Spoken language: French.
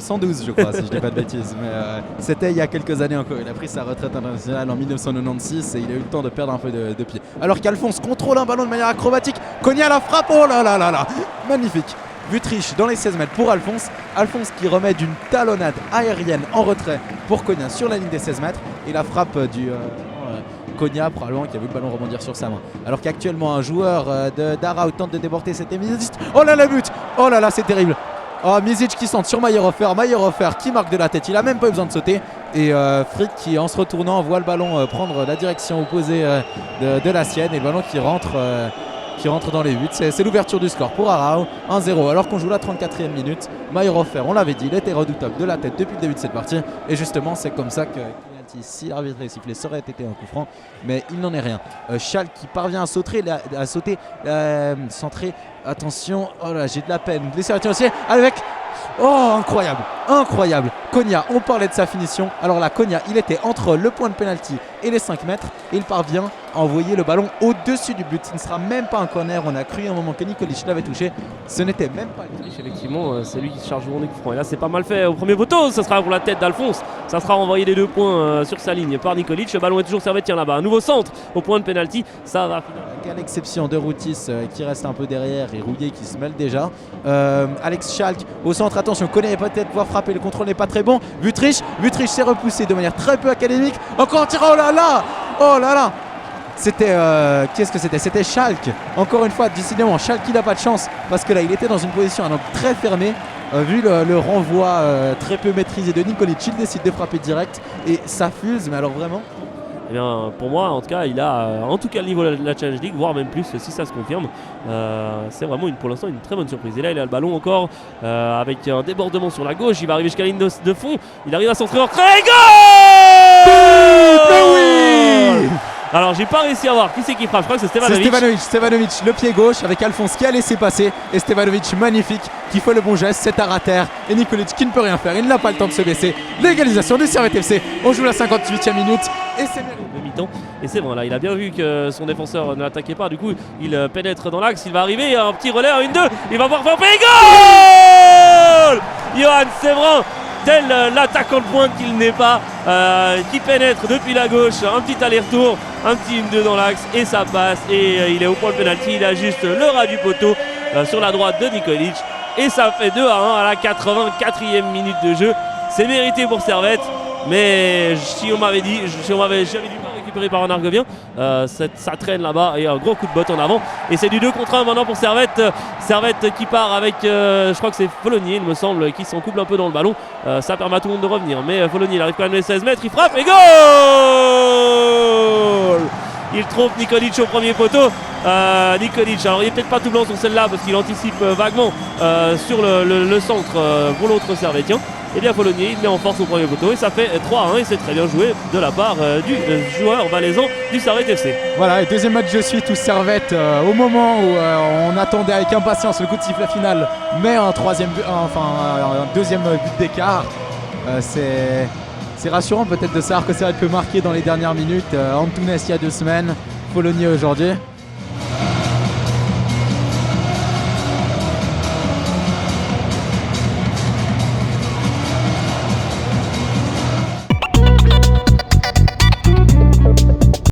1912 je crois si je dis pas de bêtises, mais c'était il y a quelques années encore. Il a pris sa retraite internationale en 1996 et il a eu le temps de perdre un peu de pied. Alors qu'Alphonse contrôle un ballon de manière acrobatique, Konya la frappe, oh là là là là, magnifique. But riche dans les 16 mètres pour Alphonse. Alphonse qui remet d'une talonnade aérienne en retrait pour Konya sur la ligne des 16 mètres. Et la frappe du Konya probablement qui a vu le ballon rebondir sur sa main. Alors qu'actuellement un joueur d'Araut tente de déborder, c'était Mizic. Oh là la but, oh là là c'est terrible. Oh, Mizic qui centre sur Mayer-Hofer, Mayer-Hofer qui marque de la tête, il a même pas eu besoin de sauter. Et Frick qui en se retournant voit le ballon prendre la direction opposée de la sienne. Et le ballon qui rentre dans les buts. C'est l'ouverture du score pour Araut, 1-0 alors qu'on joue la 34e minute. Mayer-Hofer, on l'avait dit, il était redoutable de la tête depuis le début de cette partie. Et justement c'est comme ça que si l'arbitre est sifflé, ça aurait été un coup franc, mais il n'en est rien. Schalke qui parvient à sauter, centrer, attention, oh là j'ai de la peine, laisser la aussi avec, oh incroyable, incroyable, Konya, on parlait de sa finition, alors là Konya il était entre le point de pénalty et les 5 mètres et il parvient à envoyer le ballon au-dessus du but. Ce ne sera même pas un corner, on a cru à un moment que Nikolic l'avait touché, ce n'était même pas le touche. Effectivement, c'est lui qui se charge du coup franc. Et là, c'est pas mal fait au premier poteau. Ça sera pour la tête d'Alphonse. Ça sera envoyé les 2 points sur sa ligne par Nikolic. Le ballon est toujours servétien là-bas. Un nouveau centre au point de pénalty. Ça va finir. À l'exception de Routis qui reste un peu derrière et Rouillet qui se mêle déjà. Alex Schalke au centre. Attention, Konya peut-être pouvoir frapper. Le contrôle n'est pas très bon. Butrich s'est repoussé de manière très peu académique. Encore un tir. Oh là là, oh là là. C'était qu'est-ce que c'était? C'était Schalke. Encore une fois, décidément, Schalke il n'a pas de chance parce que là il était dans une position très fermée. Vu le renvoi très peu maîtrisé de Nikolic, il décide de frapper direct et ça fuse, mais alors vraiment. Eh bien, pour moi, en tout cas, il a en tout cas le niveau de la Challenge League, voire même plus si ça se confirme. C'est vraiment pour l'instant une très bonne surprise. Et là, il a le ballon encore avec un débordement sur la gauche. Il va arriver jusqu'à la ligne de fond. Il arrive à centrer hors trait. Goal! Oui! Alors j'ai pas réussi à voir qui c'est qui frappe, je crois que c'est Stevanovic. Stevanovic, le pied gauche avec Alphonse qui a laissé passer et Stevanovic magnifique qui fait le bon geste, c'est à terre et Nikolic qui ne peut rien faire, il n'a pas le temps de se baisser. L'égalisation du Servette FC, on joue la 58e minute et c'est de mi-temps. Et c'est bon là, il a bien vu que son défenseur ne l'attaquait pas, du coup il pénètre dans l'axe, il va arriver, un petit relais, 1-2, il va pouvoir frapper, goal! Johan Séverin, tel l'attaquant de pointe qu'il n'est pas, qui pénètre depuis la gauche, un petit aller-retour, un petit 1-2 dans l'axe et ça passe et il est au point de pénalty, il a juste le ras du poteau sur la droite de Nikolic et ça fait 2-1 à la 84e minute de jeu. C'est mérité pour Servette, mais si on m'avait dit, j'avais dû pas récupérer par un Argovien, ça traîne là-bas et un gros coup de botte en avant et c'est du 2 contre 1 maintenant pour Servette. Servette qui part avec je crois que c'est Follonier il me semble qui s'en couple un peu dans le ballon, ça permet à tout le monde de revenir, mais Follonier il arrive quand même les 16 mètres, il frappe et goal! Il trompe Nikolic au premier poteau. Nikolic, alors il n'est peut-être pas tout blanc sur celle-là parce qu'il anticipe vaguement sur le centre pour l'autre servétien. Et bien Follonier il met en force au premier poteau et ça fait 3-1 et c'est très bien joué de la part du joueur valaisan du Servette FC. Voilà, et deuxième match de suite où Servette au moment où on attendait avec impatience le coup de sifflet final met un deuxième but d'écart. C'est rassurant peut-être de savoir que Servette peut marquer dans les dernières minutes. Antunes il y a 2 semaines, Follonier aujourd'hui.